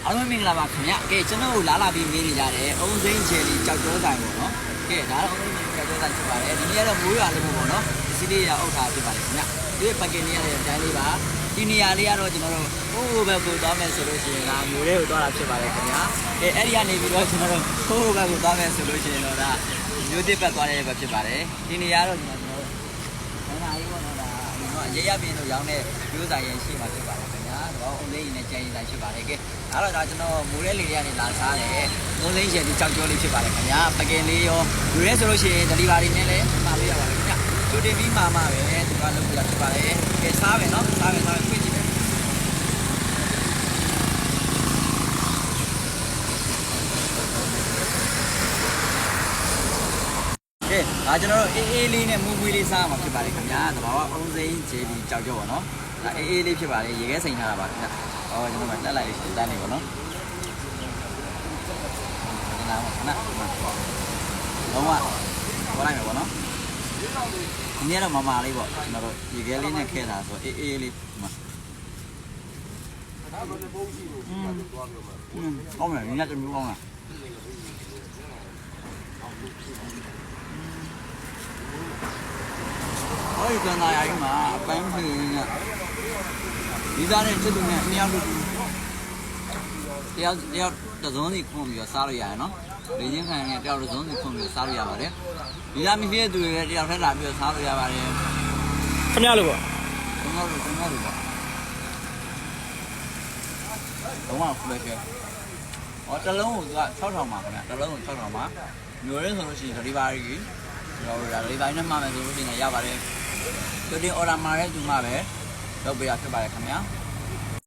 အားလုံးမင်္ဂလာပါခင်ဗျ။ကဲကျွန်တော်တို့လာပြီးမေးနေကြတယ်။အုံစိမ့်ချယ်လီကြောက်ကြောဆိုင်ပေါ့နော်။ကဲဒါတော့အုံစိမ့်ချယ်လီကြောက်ကြောဆိုင်ဖြစ်ပါတယ်။ဒီနေ့ကတော့မိုးရွာလို့ပေါ့နော်။ဒီစီလေးရအုပ်ထားဖြစ်ပါတယ်ခင်ဗျ။ဒီပတ်ကင်လေးရတဲ့အတိုင်းလေးပါ။ဒီနေရာလေးကတော့ကျွန်တော်တို့ဟိုးဘက်ကိုသွားမယ်ဆိုလို့ရှိရင်ဒါမျိုးလေးကိုသွားတာဖြစ်ပါတယ်ခင်ဗျ။ကဲအဲ့ဒီကနေပြီးတော့ကျွန်တော်တို့ဟိုးဘက်ကိုသွားမယ်ဆိုလို့ရှိရင်တော့ဒါမျိုးတစ်ပတ်သွားတဲ့ဘက်ဖြစ်ပါတယ်။ဒီနေရာတော့ကျွန်တော်တို့ဘာသာရေးပေါ့နော်ဒါရေရပြင်းလို့ရောင်းတဲ့မျိုးဆိုင်ရင်ရှိမှဖြစ်ပါတယ်ခင်ဗျာ။တော့အုံလေးရင်နဲ့ကြံရင်ဆိုင်ဖြစ်ပါတယ်ကဲ။အဲ့တော့ဒါကျွန်တော်မိုးရဲလေးတွေကနေလာစားတယ်။သုံးသိန်းချယ်ဒီကြောက်ကြောလေးဖြစ်ပါတယ်ခင်ဗျာ။ပကင်လေးရောလူရဲဆိုလို့ရှိရင် delivery နဲ့လည်းမှာပေးရပါတယ်ခင်ဗျာ။ချိုတင်ပြီးမှာပဲသူကလုပ်ပြတာဖြစ်ပါတယ်။ကဲစားမယ်နော်။စားမယ်ခွင့်ကြည့်မယ်။ကဲဒါကျွန်တော်တို့အေးလေးနဲ့မူမွေးလေးစားမှာဖြစ်ပါတယ်ခင်ဗျာ။တဘာဝအုံစိမ့်ချယ်ဒီကြောက်ကြောပေါ့နော်။ဒါအေးလေးဖြစ်ပါတယ်ရေခဲစိန်ထားတာပါခင်ဗျာ။အော်ကျွန်တော်ကတက်လိုက်လေးတန်းနေပေါ့နော်။ဒီနားမှာနော်။လုံးဝပေါ်လိုက်မယ်ပေါ့နော်။ဒီနေ့တော့မမာလေးပေါ့ကျွန်တော်တို့ရေခဲလေးနဲ့ခဲတာဆိုအေးလေးမှာ။ကောင်းတယ်ဒီနေ့တမျိုးကောင်းလား။ဟိုကနာရိုင်းမှာအပန်းဖြင်းနဲ့ဒီသားနဲ့ချစ်သူနဲ့နှစ်ယောက်တယောက်တစုံစီခွန်ပြီးတော့စားလို့ရတယ်နော်။ဒီချင်းခံနဲ့တယောက်တစုံစီခွန်ပြီးစားလို့ရပါတယ်။ဒီသားမဖြစ်တဲ့သူတွေလည်းတယောက်ထက်လာပြီးတော့စားလို့ရပါတယ်။ခင်ဗျားလို့ပေါ့။ကျွန်တော်တို့ပေါ့။တော့ဖလက်ခဲ့။တလုံးကိုသူက6000ပါခင်ဗျာ။တလုံးကို6000ပါ။မျိုးရင်းဆိုလို့ရှိရင် delivery ကြီးကျွန်တော်တို့ဒါ delivery နဲ့မှမယ်ဆိုလို့ရှိရင်ရပါတယ်။ဒီorder မှာလည်းဒီမှာပဲလုပ်ပေးရဖြစ်ပါတယ်ခင်ဗျာ။